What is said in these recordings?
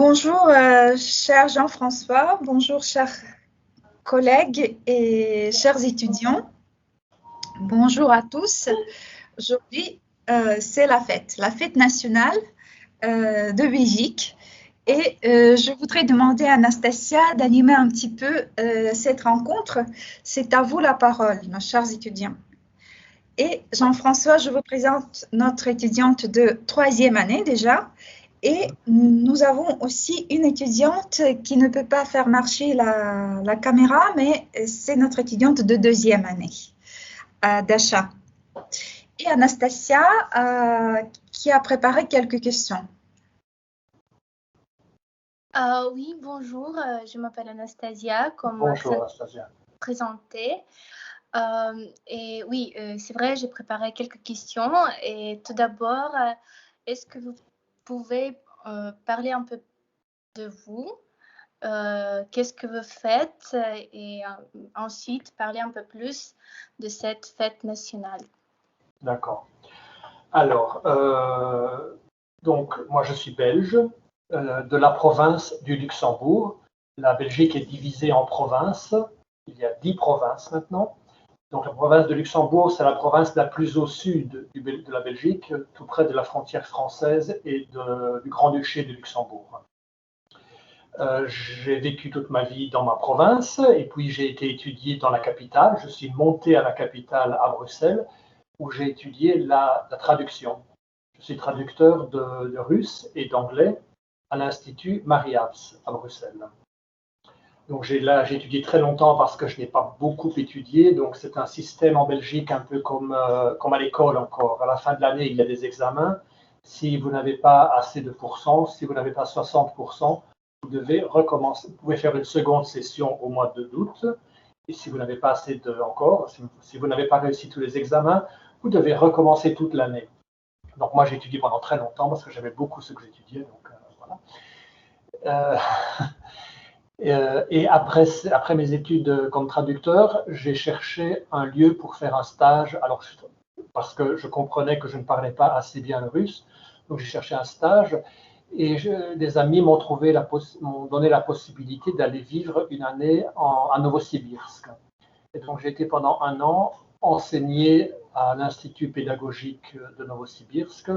Bonjour, cher Jean-François, bonjour, chers collègues et chers étudiants. Bonjour à tous. Aujourd'hui, c'est la fête nationale de Belgique. Et je voudrais demander à Anastasia d'animer un petit peu cette rencontre. C'est à vous la parole, nos chers étudiants. Et Jean-François, je vous présente notre étudiante de troisième année déjà. Et nous avons aussi une étudiante qui ne peut pas faire marcher la caméra, mais c'est notre étudiante de deuxième année, Dasha. Et Anastasia, qui a préparé quelques questions. Oui, bonjour, je m'appelle Anastasia, comme Bonjour Anastasia. Présenté. Et oui, c'est vrai, j'ai préparé quelques questions. Et tout d'abord, est-ce que vous pouvez parler un peu de vous? Qu'est-ce que vous faites? Et ensuite, parler un peu plus de cette fête nationale. D'accord. Alors, donc, moi je suis belge, de la province du Luxembourg. La Belgique est divisée en provinces. Il y a 10 provinces maintenant. Donc la province de Luxembourg, c'est la province la plus au sud de la Belgique, tout près de la frontière française et du Grand-Duché de Luxembourg. J'ai vécu toute ma vie dans ma province et puis j'ai été étudié dans la capitale. Je suis monté à la capitale, à Bruxelles, où j'ai étudié la traduction. Je suis traducteur de russe et d'anglais à l'Institut Marie-Abs à Bruxelles. Donc j'ai étudié très longtemps parce que je n'ai pas beaucoup étudié. Donc c'est un système en Belgique un peu comme à l'école encore. À la fin de l'année, il y a des examens. Si vous n'avez pas assez de pourcents, si vous n'avez pas 60%, vous devez recommencer. Vous pouvez faire une seconde session au mois d'août. Et si vous n'avez pas assez encore, si vous n'avez pas réussi tous les examens, vous devez recommencer toute l'année. Donc moi j'ai étudié pendant très longtemps parce que j'aimais beaucoup ce que j'étudiais. Donc voilà. Et après mes études comme traducteur, j'ai cherché un lieu pour faire un stage. Alors, parce que je comprenais que je ne parlais pas assez bien le russe, donc j'ai cherché un stage. Et des amis m'ont donné la possibilité d'aller vivre une année à Novosibirsk. Et donc j'ai été pendant un an enseigné à l'Institut pédagogique de Novosibirsk,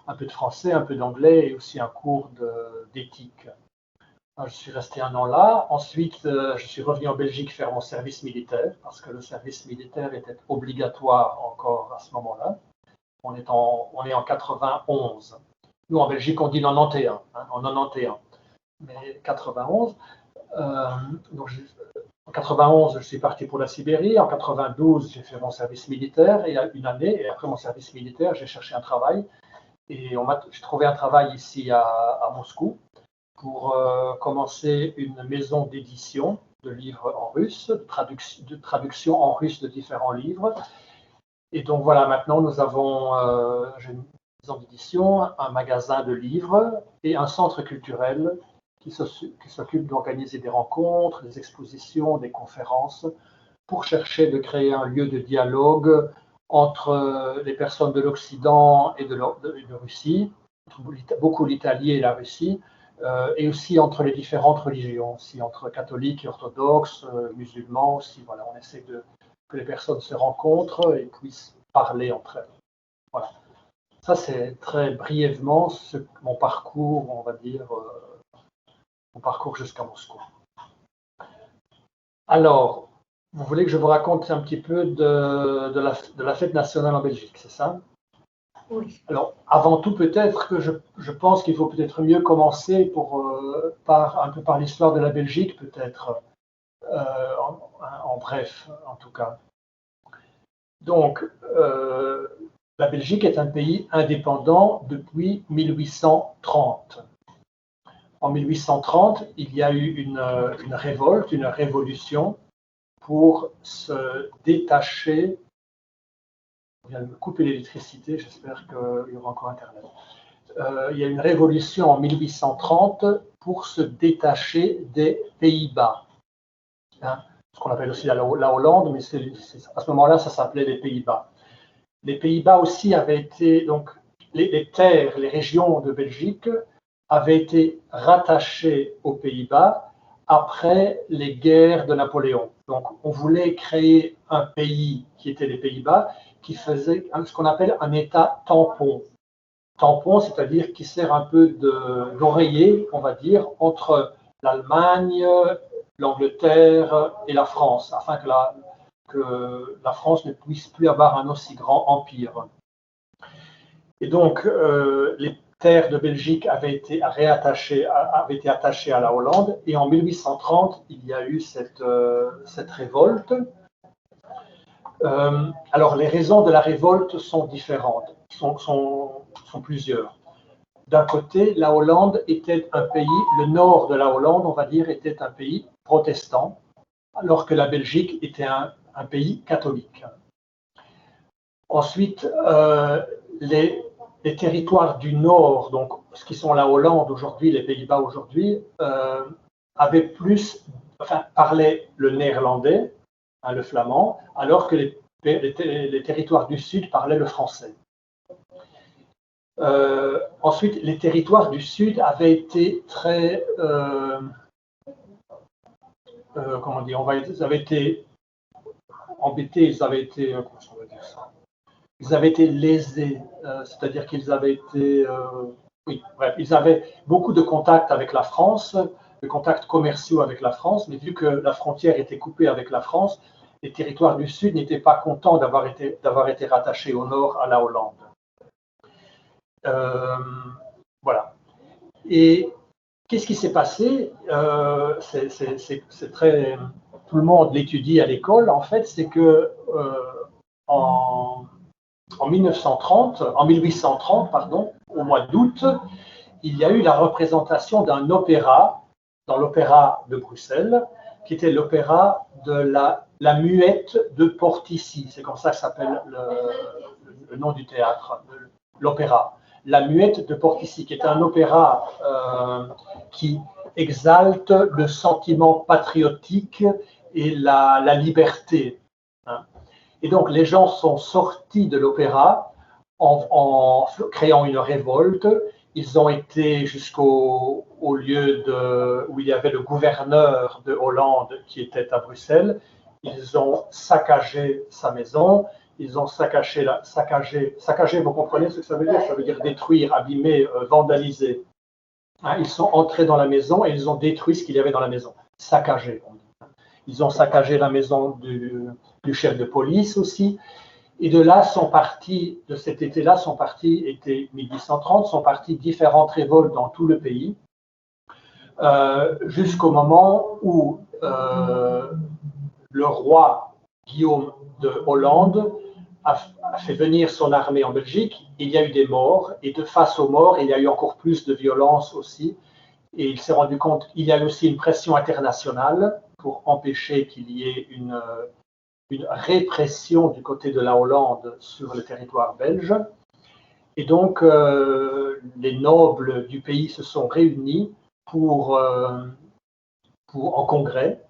un peu de français, un peu d'anglais et aussi un cours d'éthique. Je suis resté un an là. Ensuite, je suis revenu en Belgique faire mon service militaire, parce que le service militaire était obligatoire encore à ce moment-là. On est en 91. Nous, en Belgique, on dit 91, en 91. Mais 91, donc en 91, je suis parti pour la Sibérie. En 92, j'ai fait mon service militaire et une année. Et après mon service militaire, j'ai cherché un travail. Et j'ai trouvé un travail ici à Moscou pour commencer une maison d'édition de livres en russe, de traduction en russe de différents livres. Et donc voilà, maintenant nous avons j'ai une maison d'édition, un magasin de livres et un centre culturel qui s'occupe d'organiser des rencontres, des expositions, des conférences pour chercher de créer un lieu de dialogue entre les personnes de l'Occident et de Russie, beaucoup l'Italie et la Russie, et aussi entre les différentes religions, aussi entre catholiques et orthodoxes, musulmans aussi. Voilà, on essaie que les personnes se rencontrent et puissent parler entre elles. Voilà. Ça, c'est très brièvement mon parcours, on va dire, mon parcours jusqu'à Moscou. Alors, vous voulez que je vous raconte un petit peu de la fête nationale en Belgique, c'est ça? Oui. Alors, avant tout, peut-être que je pense qu'il faut peut-être mieux commencer un peu par l'histoire de la Belgique, peut-être, en bref, en tout cas. Donc, la Belgique est un pays indépendant depuis 1830. En 1830, il y a eu une révolte, une révolution pour se détacher. On vient de me couper l'électricité, j'espère qu'il y aura encore Internet. Il y a une révolution en 1830 pour se détacher des Pays-Bas. Ce qu'on appelle aussi la Hollande, mais à ce moment-là, ça s'appelait les Pays-Bas. Les Pays-Bas aussi avaient été, donc, les terres, les régions de Belgique avait été rattaché aux Pays-Bas après les guerres de Napoléon. Donc, on voulait créer un pays qui était les Pays-Bas, qui faisait ce qu'on appelle un État tampon. Tampon, c'est-à-dire qui sert un peu d'oreiller, on va dire, entre l'Allemagne, l'Angleterre et la France, afin que la France ne puisse plus avoir un aussi grand empire. Et donc, les terres de Belgique avaient été attachées à la Hollande, et en 1830, il y a eu cette révolte. Alors, les raisons de la révolte sont différentes, sont plusieurs. D'un côté, la Hollande était un pays, le nord de la Hollande, on va dire, était un pays protestant, alors que la Belgique était un pays catholique. Ensuite, les territoires du nord, donc ce qui sont la Hollande aujourd'hui, les Pays-Bas aujourd'hui, parlaient le néerlandais, le flamand, alors que les territoires du sud parlaient le français. Ensuite, les territoires du sud avaient été très, comment dire, ils avaient été embêtés, ils avaient été, comment on va dire ça, ils avaient été lésés, c'est-à-dire qu'ils avaient été, oui, bref, ils avaient beaucoup de contacts avec la France, de contacts commerciaux avec la France, mais vu que la frontière était coupée avec la France, les territoires du Sud n'étaient pas contents d'avoir été rattachés au nord à la Hollande. Voilà. Et qu'est-ce qui s'est passé? C'est très, tout le monde l'étudie à l'école. En fait, c'est que en 1830, pardon, au mois d'août, il y a eu la représentation d'un opéra dans l'opéra de Bruxelles, qui était l'opéra de la Muette de Portici. C'est comme ça que s'appelle le nom du théâtre, l'opéra. La Muette de Portici, qui est un opéra qui exalte le sentiment patriotique et la liberté. Et donc, les gens sont sortis de l'opéra en créant une révolte. Ils ont été jusqu'au lieu où il y avait le gouverneur de Hollande qui était à Bruxelles. Ils ont saccagé sa maison. Ils ont saccagé, vous comprenez ce que ça veut dire? Ça veut dire détruire, abîmer, vandaliser. Ils sont entrés dans la maison et ils ont détruit ce qu'il y avait dans la maison. Saccagé. Ils ont saccagé la maison du chef de police aussi. Et de là sont partis, de cet été-là, été 1830, sont partis différentes révoltes dans tout le pays, jusqu'au moment où le roi Guillaume de Hollande a fait venir son armée en Belgique. Il y a eu des morts, et de face aux morts, il y a eu encore plus de violence aussi. Et il s'est rendu compte qu'il y a eu aussi une pression internationale pour empêcher qu'il y ait une répression du côté de la Hollande sur le territoire belge. Et donc, les nobles du pays se sont réunis en congrès,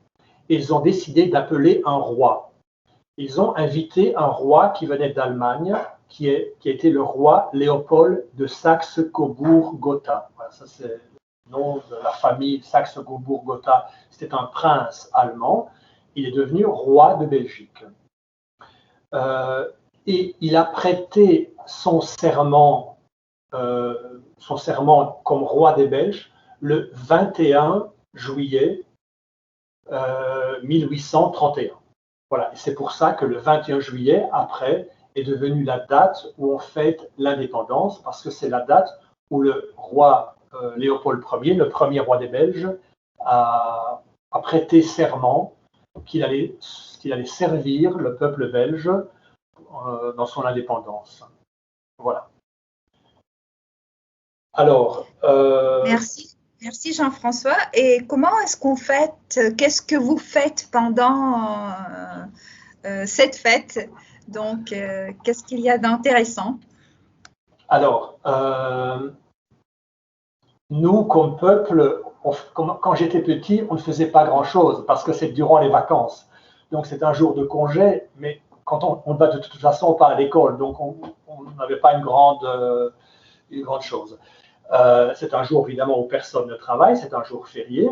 et ils ont décidé d'appeler un roi. Ils ont invité un roi qui venait d'Allemagne, qui a été le roi Léopold de Saxe-Cobourg-Gotha. Voilà, ça, c'est le nom de la famille Saxe-Cobourg-Gotha. C'était un prince allemand. Il est devenu roi de Belgique. Et il a prêté son serment comme roi des Belges le 21 juillet 1831. Voilà, et c'est pour ça que le 21 juillet, après, est devenu la date où on fête l'indépendance, parce que c'est la date où le roi Léopold Ier, le premier roi des Belges, a prêté serment qu'il allait servir le peuple belge dans son indépendance. Voilà. Alors. Merci Jean-François. Et comment est-ce qu'on fête? Qu'est-ce que vous faites pendant cette fête? Donc, qu'est-ce qu'il y a d'intéressant? Alors, nous, comme peuple, quand j'étais petit, on ne faisait pas grand-chose parce que c'est durant les vacances. Donc, c'est un jour de congé, mais quand on va de toute façon pas à l'école, donc on n'avait pas une grande chose. C'est un jour évidemment où personne ne travaille, c'est un jour férié.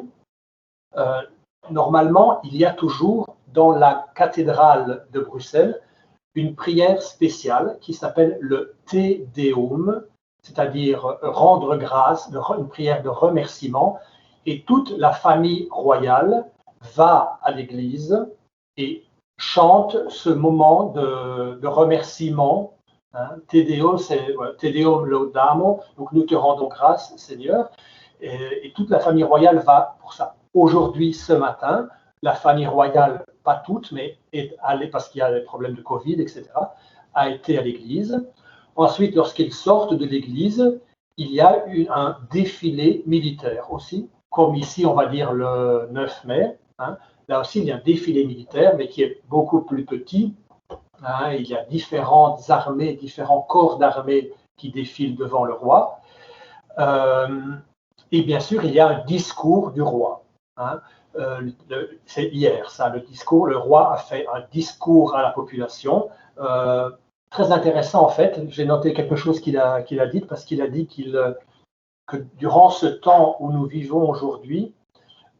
Normalement, il y a toujours dans la cathédrale de Bruxelles une prière spéciale qui s'appelle le Te Deum, c'est-à-dire rendre grâce, une prière de remerciement. Et toute la famille royale va à l'église et chante ce moment de remerciement. Hein. Te Deum, c'est Te Deum laudamo, donc nous te rendons grâce, Seigneur. Et toute la famille royale va pour ça. Aujourd'hui, ce matin, la famille royale, pas toute, mais est allée, parce qu'il y a des problèmes de Covid, etc., a été à l'église. Ensuite, lorsqu'ils sortent de l'église, il y a eu un défilé militaire aussi, comme ici, on va dire le 9 mai. Hein. Là aussi, il y a un défilé militaire, mais qui est beaucoup plus petit. Hein. Il y a différentes armées, différents corps d'armée qui défilent devant le roi. Et bien sûr, il y a un discours du roi. Hein. C'est hier, ça, le discours. Le roi a fait un discours à la population. Très intéressant, en fait. J'ai noté quelque chose qu'il a dit, parce qu'il a dit que durant ce temps où nous vivons aujourd'hui,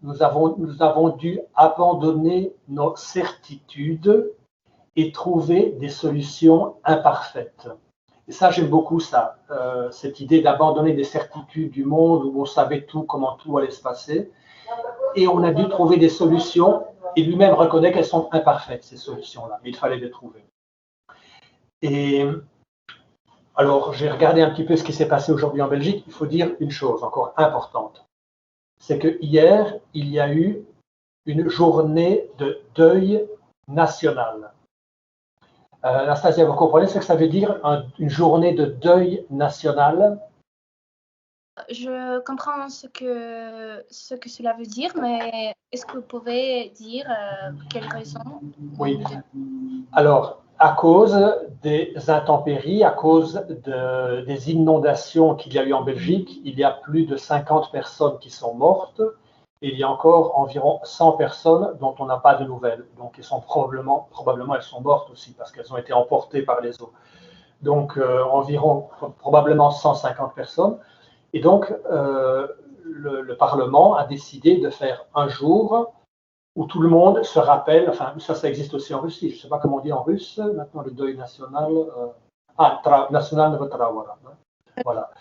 nous avons dû abandonner nos certitudes et trouver des solutions imparfaites. Et ça, j'aime beaucoup ça, cette idée d'abandonner des certitudes du monde où on savait tout, comment tout allait se passer. Et on a dû trouver des solutions, et lui-même reconnaît qu'elles sont imparfaites, ces solutions-là, mais il fallait les trouver. Et alors, j'ai regardé un petit peu ce qui s'est passé aujourd'hui en Belgique. Il faut dire une chose encore importante. C'est que hier, il y a eu une journée de deuil national. Anastasia, vous comprenez ce que ça veut dire, une journée de deuil national? Je comprends ce que cela veut dire, mais est-ce que vous pouvez dire quelles raisons? Oui. Alors, à cause des intempéries, à cause des inondations qu'il y a eu en Belgique, il y a plus de 50 personnes qui sont mortes et il y a encore environ 100 personnes dont on n'a pas de nouvelles. Donc, elles sont probablement elles sont mortes aussi parce qu'elles ont été emportées par les eaux. Donc, environ probablement 150 personnes. Et donc, le Parlement a décidé de faire un jour où tout le monde se rappelle, enfin ça existe aussi en Russie, je ne sais pas comment on dit en russe, maintenant le deuil national, national Navatraoura. Voilà.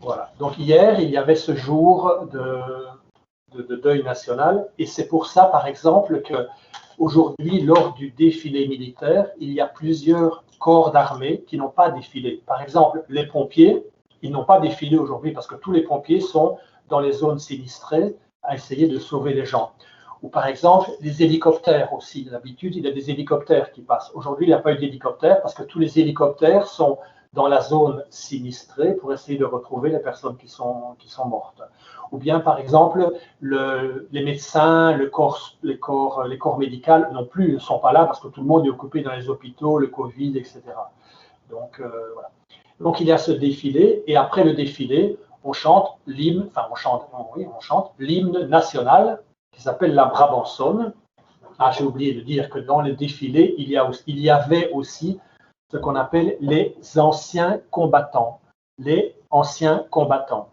Voilà. Donc hier, il y avait ce jour de deuil national, et c'est pour ça, par exemple, qu'aujourd'hui, lors du défilé militaire, il y a plusieurs corps d'armée qui n'ont pas défilé. Par exemple, les pompiers, ils n'ont pas défilé aujourd'hui parce que tous les pompiers sont dans les zones sinistrées à essayer de sauver les gens. Ou par exemple, les hélicoptères aussi. D'habitude, il y a des hélicoptères qui passent. Aujourd'hui, il n'y a pas eu d'hélicoptères parce que tous les hélicoptères sont dans la zone sinistrée pour essayer de retrouver les personnes qui sont mortes. Ou bien, par exemple, les médecins, les corps médicaux non plus ne sont pas là parce que tout le monde est occupé dans les hôpitaux, le Covid, etc. Donc, voilà. Donc, il y a ce défilé, et après le défilé, on chante l'hymne national qui s'appelle la Brabançonne. Ah, j'ai oublié de dire que dans le défilé, il y avait aussi ce qu'on appelle les anciens combattants. Les anciens combattants.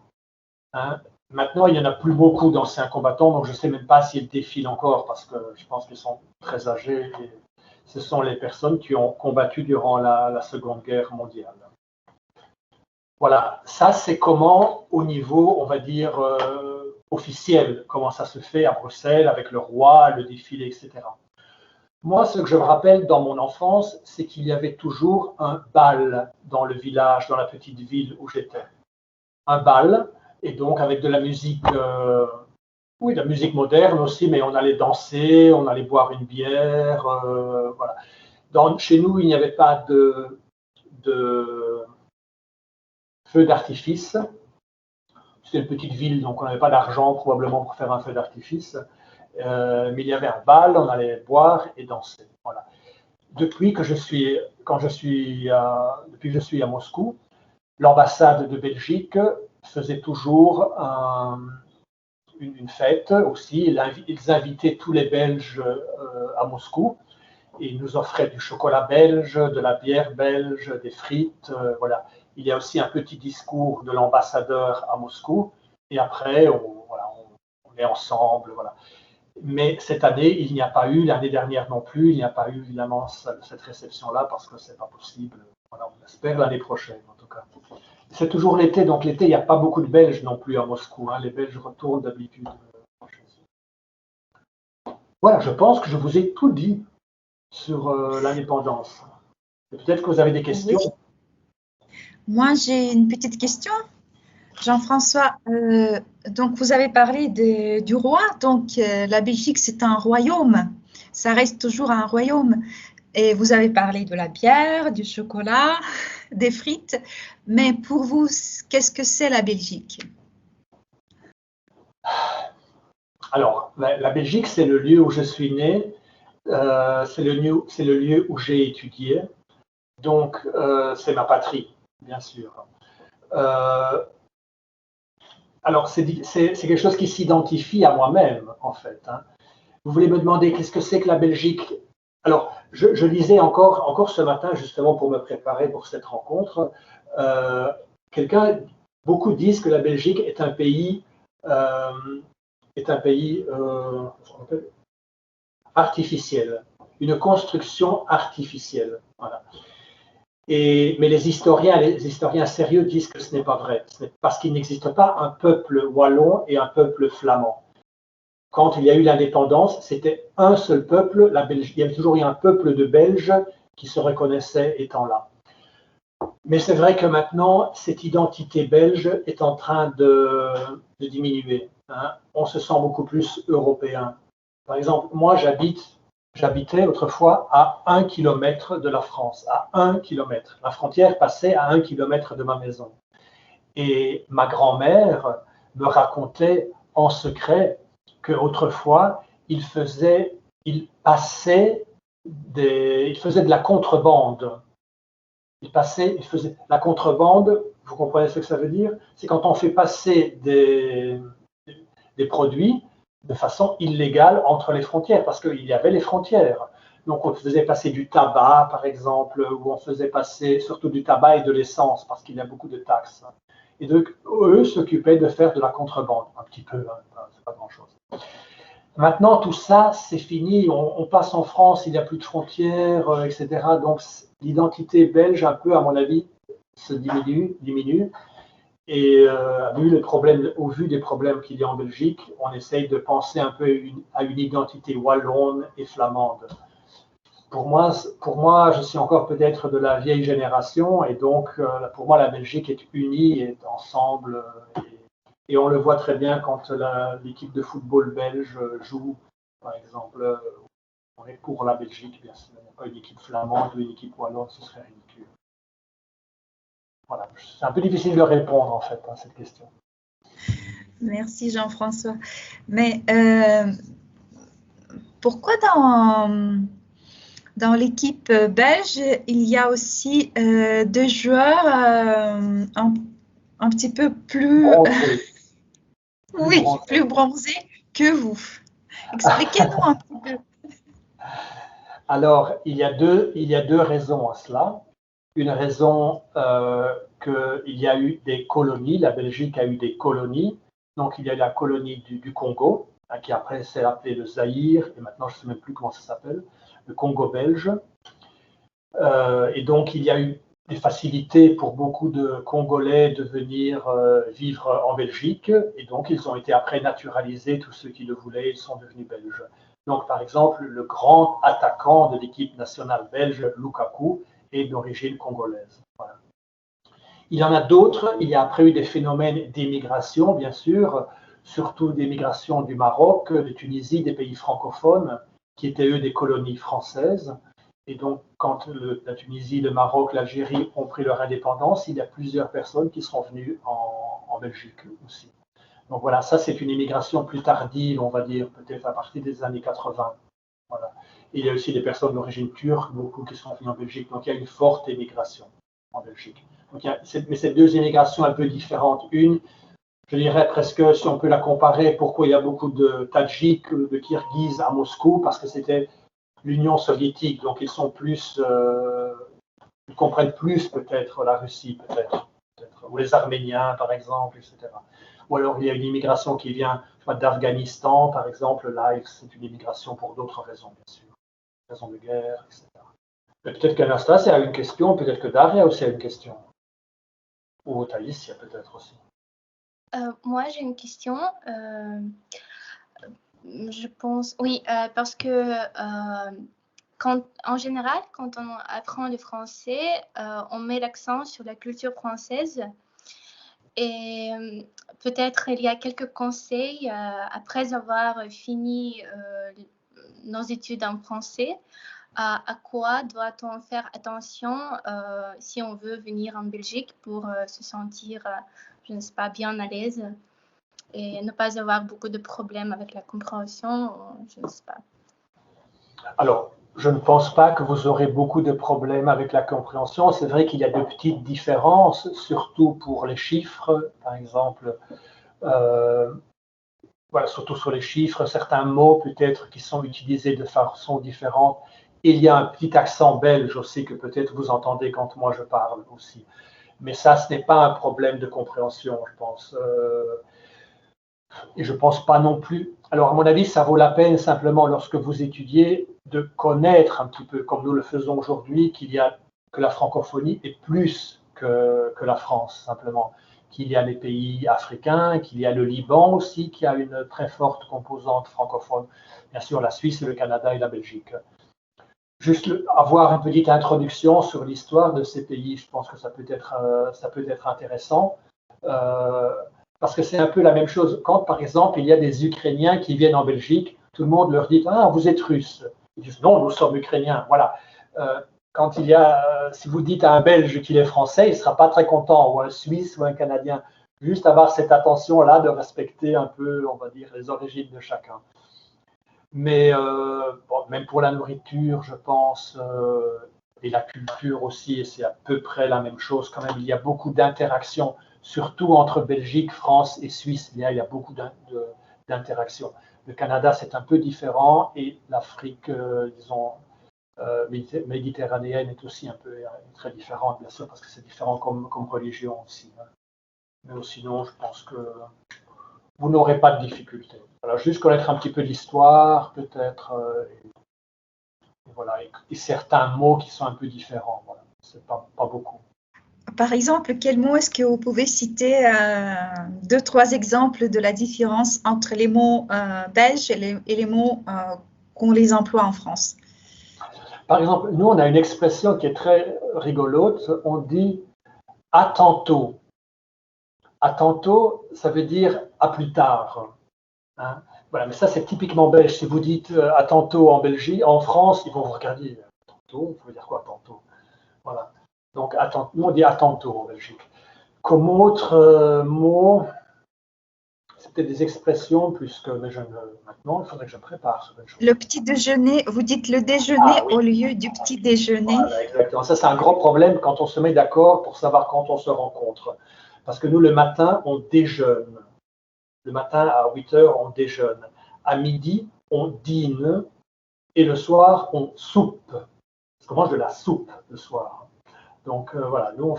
Hein. Maintenant, il n'y en a plus beaucoup d'anciens combattants, donc je ne sais même pas s'ils défilent encore, parce que je pense qu'ils sont très âgés. Et ce sont les personnes qui ont combattu durant la Seconde Guerre mondiale. Voilà, ça c'est comment, au niveau, on va dire, officiel, comment ça se fait à Bruxelles avec le roi, le défilé, etc. Moi, ce que je me rappelle dans mon enfance, c'est qu'il y avait toujours un bal dans le village, dans la petite ville où j'étais. Un bal, et donc avec de la musique, de la musique moderne aussi, mais on allait danser, on allait boire une bière, voilà. Chez nous, il n'y avait pas de feu d'artifice. C'était une petite ville, donc on n'avait pas d'argent probablement pour faire un feu d'artifice. Mais il y avait un bal, on allait boire et danser. Voilà. Depuis que je suis à Moscou, l'ambassade de Belgique faisait toujours une fête aussi. Ils invitaient tous les Belges à Moscou. ils nous offraient du chocolat belge, de la bière belge, des frites. Voilà. Il y a aussi un petit discours de l'ambassadeur à Moscou. Et après, on est ensemble. Voilà. Mais cette année, il n'y a pas eu, l'année dernière non plus, il n'y a pas eu évidemment cette réception-là parce que ce n'est pas possible. Voilà, on espère l'année prochaine en tout cas. C'est toujours l'été, donc l'été, il n'y a pas beaucoup de Belges non plus à Moscou. Hein. Les Belges retournent d'habitude. Voilà, je pense que je vous ai tout dit sur l'indépendance. Peut-être que vous avez des questions. Oui. Moi, j'ai une petite question. Jean-François, donc vous avez parlé du roi, donc la Belgique c'est un royaume, ça reste toujours un royaume. Et vous avez parlé de la bière, du chocolat, des frites, mais pour vous, qu'est-ce que c'est la Belgique? Alors, la Belgique c'est le lieu où je suis né, c'est le lieu où j'ai étudié, donc c'est ma patrie, bien sûr. Alors, c'est quelque chose qui s'identifie à moi-même, en fait. Hein. Vous voulez me demander qu'est-ce que c'est que la Belgique? Alors, je lisais encore ce matin, justement, pour me préparer pour cette rencontre, beaucoup disent que la Belgique est un pays artificiel, une construction artificielle. Voilà. Mais les historiens sérieux disent que ce n'est pas vrai, parce qu'il n'existe pas un peuple wallon et un peuple flamand. Quand il y a eu l'indépendance, c'était un seul peuple, la Belgique. Il y avait toujours eu un peuple de Belges qui se reconnaissaient étant là. Mais c'est vrai que maintenant, cette identité belge est en train de diminuer. Hein. On se sent beaucoup plus européen. Par exemple, moi, j'habitais autrefois à 1 kilomètre de la France, à 1 kilomètre. La frontière passait à 1 kilomètre de ma maison. Et ma grand-mère me racontait en secret qu'autrefois, il faisait de la contrebande. Il faisait la contrebande, vous comprenez ce que ça veut dire? C'est quand on fait passer des produits de façon illégale entre les frontières, parce qu'il y avait les frontières. Donc on faisait passer du tabac, par exemple, ou on faisait passer surtout du tabac et de l'essence, parce qu'il y a beaucoup de taxes. Et donc, eux s'occupaient de faire de la contrebande, un petit peu, hein, c'est pas grand-chose. Maintenant, tout ça, c'est fini, on passe en France, il n'y a plus de frontières, etc. Donc l'identité belge, un peu, à mon avis, se diminue. Et au vu des problèmes qu'il y a en Belgique, on essaye de penser un peu à une identité wallonne et flamande. Pour moi, je suis encore peut-être de la vieille génération, et donc pour moi, la Belgique est unie, est ensemble, et on le voit très bien quand l'équipe de football belge joue, par exemple, on est pour la Belgique, bien sûr, il n'y a pas une équipe flamande ou une équipe wallonne, ce serait ridicule. Voilà, c'est un peu difficile de répondre en fait à cette question. Merci Jean-François. Mais pourquoi dans l'équipe belge, il y a aussi deux joueurs un petit peu plus, plus bronzés que vous? Expliquez-nous un petit peu. Alors, il y a deux raisons à cela. Une raison qu'il y a eu des colonies, la Belgique a eu des colonies. Donc, il y a eu la colonie du Congo, hein, qui après s'est appelée le Zaïre, et maintenant je ne sais même plus comment ça s'appelle, le Congo belge. Et donc, il y a eu des facilités pour beaucoup de Congolais de venir vivre en Belgique, et donc ils ont été après naturalisés, tous ceux qui le voulaient, ils sont devenus belges. Donc, par exemple, le grand attaquant de l'équipe nationale belge, Lukaku, est d'origine congolaise. Voilà. Il y en a d'autres, il y a après eu des phénomènes d'immigration, bien sûr, surtout d'immigration du Maroc, de Tunisie, des pays francophones, qui étaient eux des colonies françaises. Et donc, quand la Tunisie, le Maroc, l'Algérie ont pris leur indépendance, il y a plusieurs personnes qui sont venues en Belgique aussi. Donc voilà, ça c'est une immigration plus tardive, on va dire, peut-être à partir des années 80. Voilà. Et il y a aussi des personnes d'origine turque, beaucoup qui sont venues en Belgique. Donc il y a une forte immigration en Belgique. Donc, mais ces deux immigrations un peu différentes. Une, je dirais presque, si on peut la comparer, pourquoi il y a beaucoup de Tadjiks, de Kirghizes à Moscou, parce que c'était l'Union soviétique, donc ils sont plus, ils comprennent plus peut-être la Russie, peut-être, ou les Arméniens par exemple, etc. Ou alors il y a une immigration qui vient d'Afghanistan, par exemple, là c'est une immigration pour d'autres raisons, bien sûr, raisons de guerre, etc. Mais peut-être qu'Anastasia a une question, peut-être que Daria aussi a une question, ou Thaïs, il y a peut-être aussi. Moi, j'ai une question. Je pense, oui, parce que en général, quand on apprend le français, on met l'accent sur la culture française. Et peut-être il y a quelques conseils après avoir fini nos études en français. À quoi doit-on faire attention si on veut venir en Belgique pour se sentir, je ne sais pas, bien à l'aise et ne pas avoir beaucoup de problèmes avec la compréhension, je ne sais pas. Alors, je ne pense pas que vous aurez beaucoup de problèmes avec la compréhension. C'est vrai qu'il y a de petites différences, surtout pour les chiffres, par exemple. Voilà, surtout sur les chiffres, certains mots peut-être qui sont utilisés de façon différente. Il y a un petit accent belge aussi que peut-être vous entendez quand moi je parle aussi. Mais ça, ce n'est pas un problème de compréhension, je pense. Et je ne pense pas non plus. Alors, à mon avis, ça vaut la peine simplement lorsque vous étudiez de connaître un petit peu, comme nous le faisons aujourd'hui, que la francophonie est plus que la France, simplement. Qu'il y a les pays africains, qu'il y a le Liban aussi, qui a une très forte composante francophone. Bien sûr, la Suisse, le Canada et la Belgique. Juste avoir une petite introduction sur l'histoire de ces pays, je pense que ça peut être intéressant. Parce que c'est un peu la même chose. Quand, par exemple, il y a des Ukrainiens qui viennent en Belgique, tout le monde leur dit « Ah, vous êtes russe ». Ils disent « Non, nous sommes Ukrainiens ». Voilà. Quand si vous dites à un Belge qu'il est français, il ne sera pas très content, ou un Suisse ou un Canadien. Juste avoir cette attention-là de respecter un peu, on va dire, les origines de chacun. Mais même pour la nourriture, je pense, et la culture aussi, et c'est à peu près la même chose quand même. Il y a beaucoup d'interactions, surtout entre Belgique, France et Suisse. Il y a beaucoup d'interactions. Le Canada, c'est un peu différent, et l'Afrique, disons, méditerranéenne est aussi un peu très différente, bien sûr, parce que c'est différent comme religion aussi. Hein. Mais sinon, je pense que vous n'aurez pas de difficultés. Alors, juste connaître un petit peu l'histoire, peut-être, voilà, et certains mots qui sont un peu différents. Voilà. C'est pas beaucoup. Par exemple, quels mots est-ce que vous pouvez citer 2-3 exemples de la différence entre les mots belges et les mots qu'on les emploie en France? Par exemple, nous, on a une expression qui est très rigolote. On dit « à tantôt ». À tantôt, ça veut dire à plus tard. Hein. Voilà, mais ça, c'est typiquement belge. Si vous dites à tantôt en Belgique, en France, ils vont vous regarder. Tantôt, ça veut dire quoi tantôt? Voilà. Donc, nous, on dit à tantôt en Belgique. Comme autre mot, c'est peut-être des expressions plus que maintenant, il faudrait que je prépare. Le petit déjeuner, vous dites le déjeuner au lieu du petit déjeuner. Voilà, exactement. Ça, c'est un gros problème quand on se met d'accord pour savoir quand on se rencontre. Parce que nous, le matin, on déjeune. Le matin, à 8 heures, on déjeune. À midi, on dîne. Et le soir, on soupe. Parce qu'on mange de la soupe le soir. Donc voilà, nous,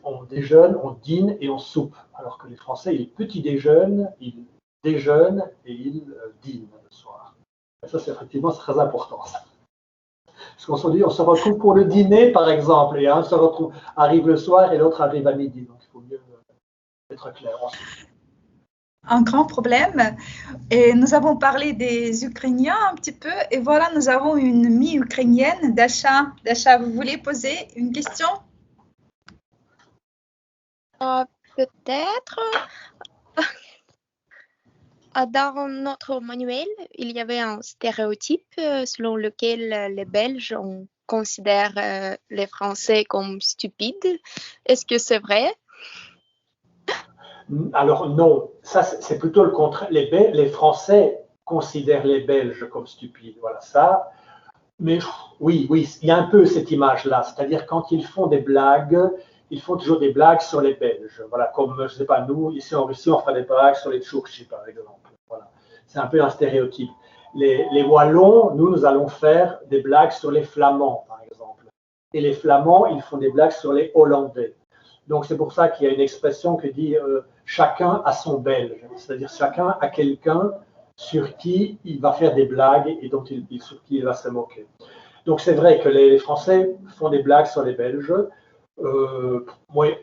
on déjeune, on dîne et on soupe. Alors que les Français, ils petit déjeunent, ils déjeunent et ils dînent le soir. Et ça, c'est effectivement très important. Ça. Parce qu'on se dit, on se retrouve pour le dîner, par exemple, et un arrive le soir et l'autre arrive à midi. Donc il faut mieux être clair ensuite. Un grand problème. Et nous avons parlé des Ukrainiens un petit peu. Et voilà, nous avons une mi-ukrainienne, Dasha. Dasha, vous voulez poser une question? Peut-être. Dans notre manuel, il y avait un stéréotype selon lequel les Belges considèrent les Français comme stupides. Est-ce que c'est vrai? Alors non, ça c'est plutôt le contraire. Les Français considèrent les Belges comme stupides, voilà ça. Mais oui, il y a un peu cette image-là. C'est-à-dire quand ils font des blagues, ils font toujours des blagues sur les Belges. Voilà, comme je ne sais pas, nous ici en Russie, on fera des blagues sur les Tchourchis, par exemple. Voilà, c'est un peu un stéréotype. les Wallons, nous allons faire des blagues sur les Flamands, par exemple. Et les Flamands, ils font des blagues sur les Hollandais. Donc c'est pour ça qu'il y a une expression qui dit chacun a son Belge, c'est-à-dire chacun a quelqu'un sur qui il va faire des blagues et sur qui il va se moquer. Donc c'est vrai que les Français font des blagues sur les Belges.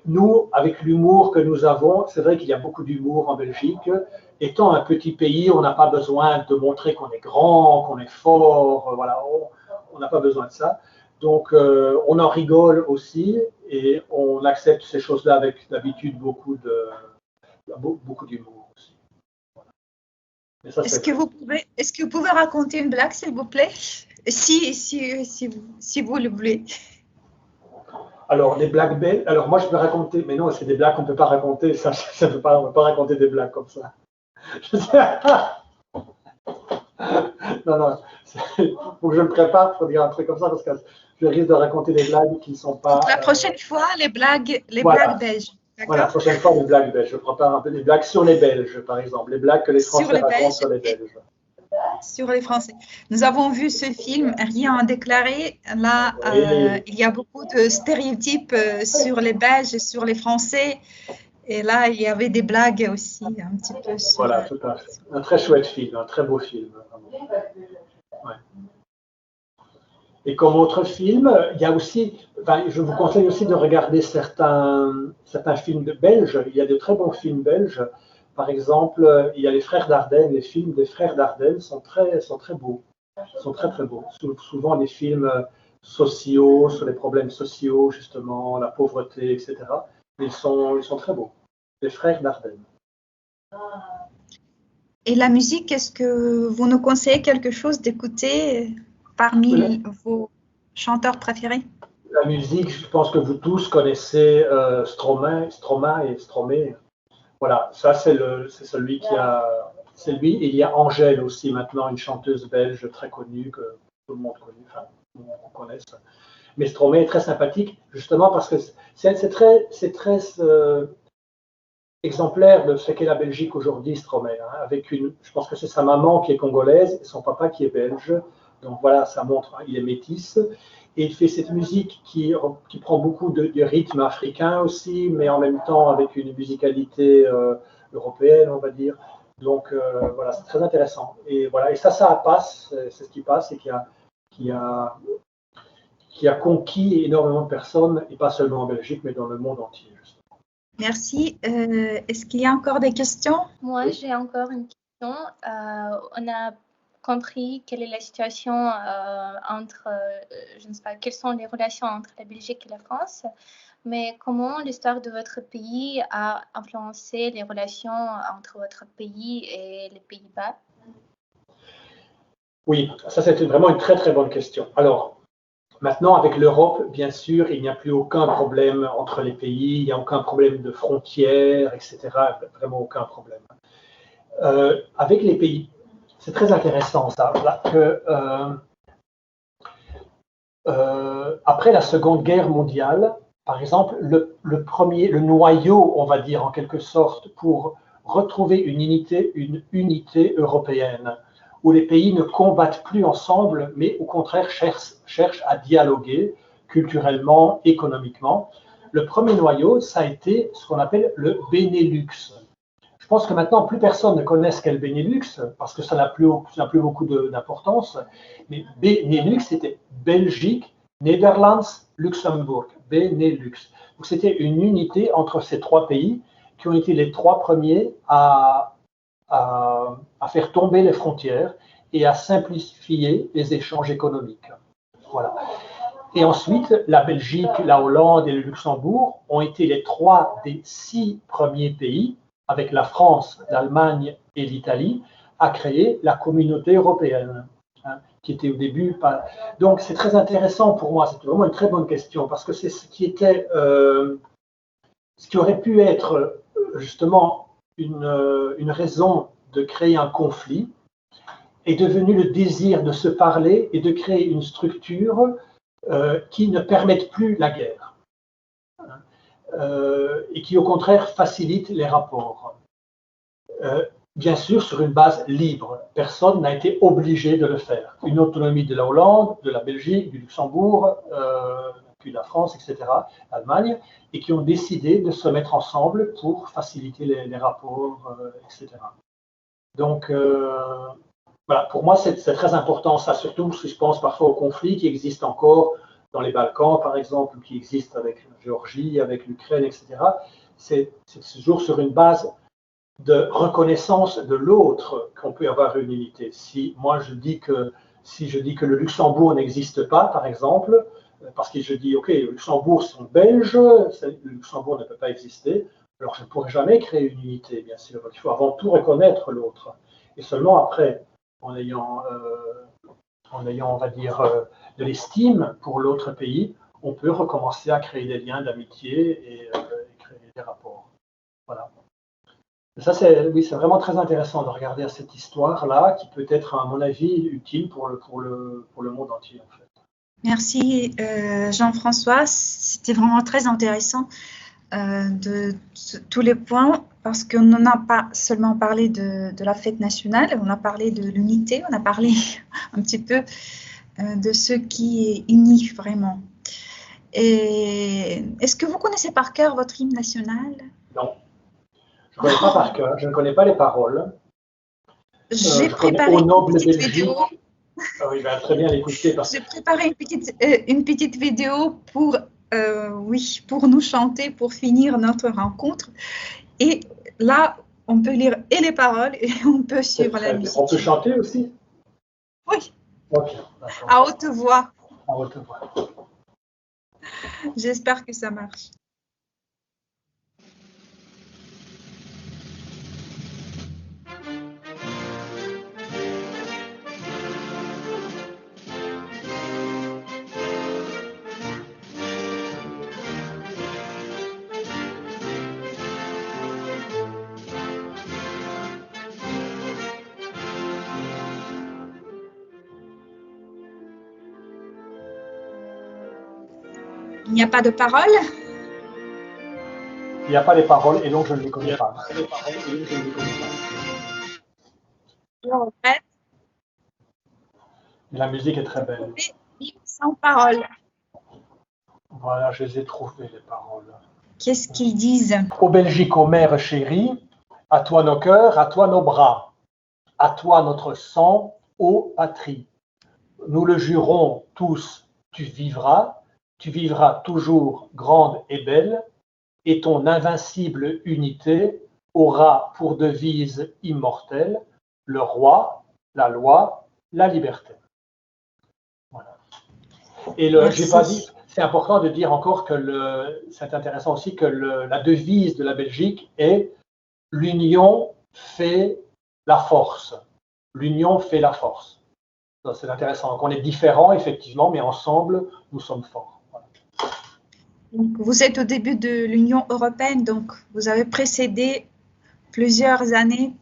Nous, avec l'humour que nous avons, c'est vrai qu'il y a beaucoup d'humour en Belgique. Étant un petit pays, on n'a pas besoin de montrer qu'on est grand, qu'on est fort, voilà, on n'a pas besoin de ça. Donc on en rigole aussi et on accepte ces choses-là avec d'habitude beaucoup d'humour aussi. Voilà. Est-ce que vous pouvez raconter une blague, s'il vous plaît? Si vous le voulez. Alors, les blagues belles, alors moi je peux raconter, mais non, c'est des blagues qu'on ne peut pas raconter, on ne peut pas raconter des blagues comme ça. Non, il faut que je me prépare pour dire un truc comme ça parce que je risque de raconter des blagues qui ne sont pas. La prochaine fois, les blagues belges. Voilà, la prochaine fois, les blagues belges. Je prépare un peu des blagues sur les Belges, par exemple, les blagues que les Français racontent sur les Belges. Sur les Français. Nous avons vu ce film, Rien à déclarer. Là, oui. Il y a beaucoup de stéréotypes sur les Belges et sur les Français. Et là, il y avait des blagues aussi, un petit peu. Voilà, tout à fait. Un très chouette film, un très beau film. Ouais. Et comme autre film, il y a aussi, je vous conseille aussi de regarder certains films belges. Il y a de très bons films belges. Par exemple, il y a les Frères Dardenne. Les films des Frères Dardenne sont très beaux. Ils sont très beaux. Souvent des films sociaux, sur les problèmes sociaux, justement, la pauvreté, etc. Ils sont très beaux. Les Frères Dardenne. Et la musique, est-ce que vous nous conseillez quelque chose d'écouter parmi vos chanteurs préférés? La musique, je pense que vous tous connaissez Stromae et Stromae. Voilà, ça c'est celui qui a, c'est lui. Et il y a Angèle aussi maintenant, une chanteuse belge très connue que tout le monde connaît, enfin tout le monde connaît. Mais Stromae est très sympathique, justement parce que c'est très exemplaire de ce qu'est la Belgique aujourd'hui, Stromae. Hein, je pense que c'est sa maman qui est congolaise et son papa qui est belge. Donc voilà, ça montre, il est métis. Et il fait cette musique qui prend beaucoup de rythme africain aussi, mais en même temps avec une musicalité européenne, on va dire. Donc voilà, c'est très intéressant. Et voilà, et ça passe, c'est ce qui passe et qui a conquis énormément de personnes, et pas seulement en Belgique, mais dans le monde entier. Justement. Merci. Est-ce qu'il y a encore des questions? Moi, j'ai encore une question. On a compris quelle est la situation entre, je ne sais pas, quelles sont les relations entre la Belgique et la France, mais comment l'histoire de votre pays a influencé les relations entre votre pays et les Pays-Bas? Oui, ça c'est vraiment une très bonne question. Alors, maintenant avec l'Europe, bien sûr, il n'y a plus aucun problème entre les pays, il n'y a aucun problème de frontières, etc. Vraiment aucun problème. Avec les pays, c'est très intéressant ça, que après la Seconde Guerre mondiale, par exemple, le noyau, on va dire en quelque sorte, pour retrouver une unité européenne, où les pays ne combattent plus ensemble, mais au contraire cherchent à dialoguer culturellement, économiquement. Le premier noyau, ça a été ce qu'on appelle le Benelux. Je pense que maintenant, plus personne ne connaît ce qu'est le Benelux, parce que ça n'a plus beaucoup d'importance. Mais Benelux, c'était Belgique, Netherlands, Luxembourg. Benelux. Donc c'était une unité entre ces trois pays qui ont été les trois premiers à faire tomber les frontières et à simplifier les échanges économiques. Voilà. Et ensuite, la Belgique, la Hollande et le Luxembourg ont été les 3 des 6 premiers pays, avec la France, l'Allemagne et l'Italie, à créer la communauté européenne, hein, qui était au début pas. Donc c'est très intéressant pour moi, c'est vraiment une très bonne question, parce que c'est ce qui aurait pu être justement une raison de créer un conflit, est devenu le désir de se parler et de créer une structure qui ne permette plus la guerre et qui au contraire facilite les rapports. bien sûr sur une base libre. Personne n'a été obligé de le faire. Une autonomie de la Hollande, de la Belgique, du Luxembourg, puis la France, etc., l'Allemagne, et qui ont décidé de se mettre ensemble pour faciliter les rapports, etc. Donc, voilà, pour moi, c'est très important, ça, surtout si je pense parfois aux conflits qui existent encore dans les Balkans, par exemple, ou qui existent avec la Géorgie, avec l'Ukraine, etc. C'est toujours sur une base de reconnaissance de l'autre qu'on peut avoir une unité. Si je dis que le Luxembourg n'existe pas, par exemple, parce que je dis, OK, le Luxembourg sont belges, le Luxembourg ne peut pas exister, alors je ne pourrai jamais créer une unité, bien sûr. Donc, il faut avant tout reconnaître l'autre. Et seulement après, en ayant, on va dire, de l'estime pour l'autre pays, on peut recommencer à créer des liens d'amitié et créer des rapports. Voilà. Ça, oui, c'est vraiment très intéressant de regarder à cette histoire-là, qui peut être, à mon avis, utile pour le monde entier, en fait. Merci Jean-François, c'était vraiment très intéressant de tous les points, parce qu'on n'en a pas seulement parlé de la fête nationale, on a parlé de l'unité, on a parlé un petit peu de ce qui unit vraiment. Et est-ce que vous connaissez par cœur votre hymne national? Non, je ne connais pas par cœur, je ne connais pas les paroles. J'ai préparé Au noble une petite Belgique. vidéo. Ah oui, ben, très bien l'écouter. J'ai préparé une petite vidéo pour, oui, pour nous chanter, pour finir notre rencontre. Et là, on peut lire et les paroles et on peut suivre la musique. On peut chanter aussi? Oui. Ok, à haute voix. À haute voix. J'espère que ça marche. Il n'y a pas de paroles? Il n'y a pas les paroles et donc je ne les connais pas. Je regrette. La musique est très belle. Sans paroles. Voilà, je les ai trouvées, les paroles. Qu'est-ce qu'ils disent? Ô Belgique, ô mère chérie, à toi nos cœurs, à toi nos bras, à toi notre sang, ô patrie. Nous le jurons tous, tu vivras toujours grande et belle, et ton invincible unité aura pour devise immortelle le roi, la loi, la liberté. Voilà. Et j'ai pas dit, c'est important de dire encore que c'est intéressant aussi que la devise de la Belgique est l'union fait la force. L'union fait la force. C'est intéressant. Donc on est différents, effectivement, mais ensemble, nous sommes forts. Voilà. Donc, vous êtes au début de l'Union européenne, donc vous avez précédé plusieurs années.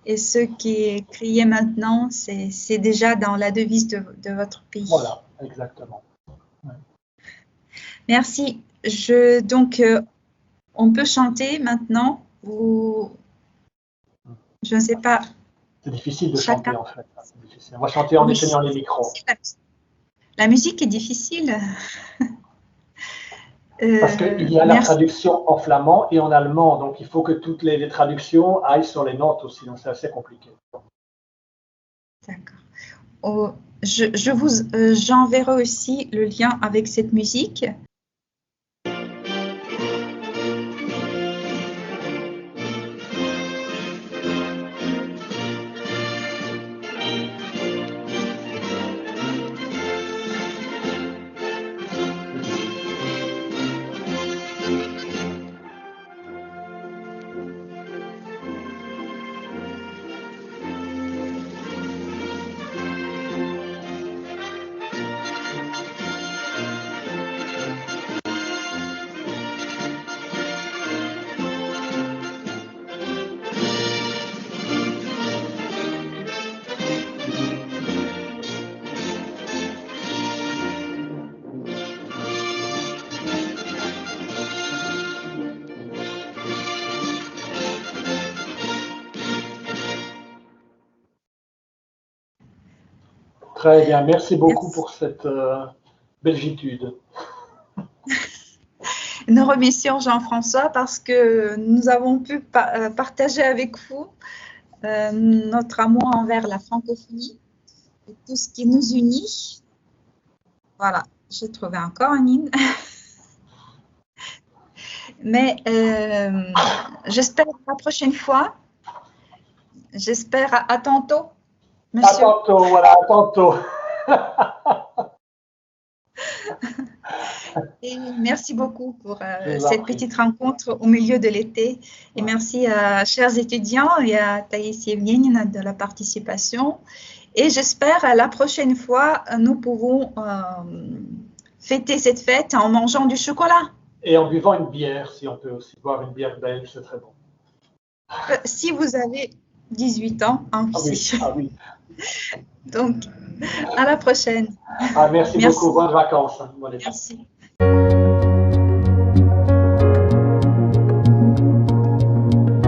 Et ce qui est crié maintenant, c'est déjà dans la devise de votre pays. Voilà, exactement. Ouais. Merci. Donc, on peut chanter maintenant ou je ne sais pas. C'est difficile de chanter en fait. On va chanter en éteignant les micros. La musique est difficile. Parce qu'il y a la traduction en flamand et en allemand, donc il faut que toutes les traductions aillent sur les notes aussi, donc c'est assez compliqué. D'accord. J'enverrai aussi le lien avec cette musique. Très bien, merci beaucoup pour cette belgitude. Nous remercions Jean-François parce que nous avons pu partager avec vous notre amour envers la francophonie et tout ce qui nous unit. Voilà, j'ai trouvé encore un hymne. Mais j'espère la prochaine fois. J'espère à tantôt, monsieur. À tantôt, voilà, à tantôt. Et merci beaucoup pour cette petite rencontre au milieu de l'été. Et merci à chers étudiants et à Thaïs Yevgenina de la participation. Et j'espère à la prochaine fois, nous pourrons fêter cette fête en mangeant du chocolat. Et en buvant une bière, si on peut aussi boire une bière belge, c'est très bon. Si vous avez 18 ans, hein, ah oui, ah oui. Donc, à la prochaine. Merci beaucoup, bonnes vacances. Bonne Merci.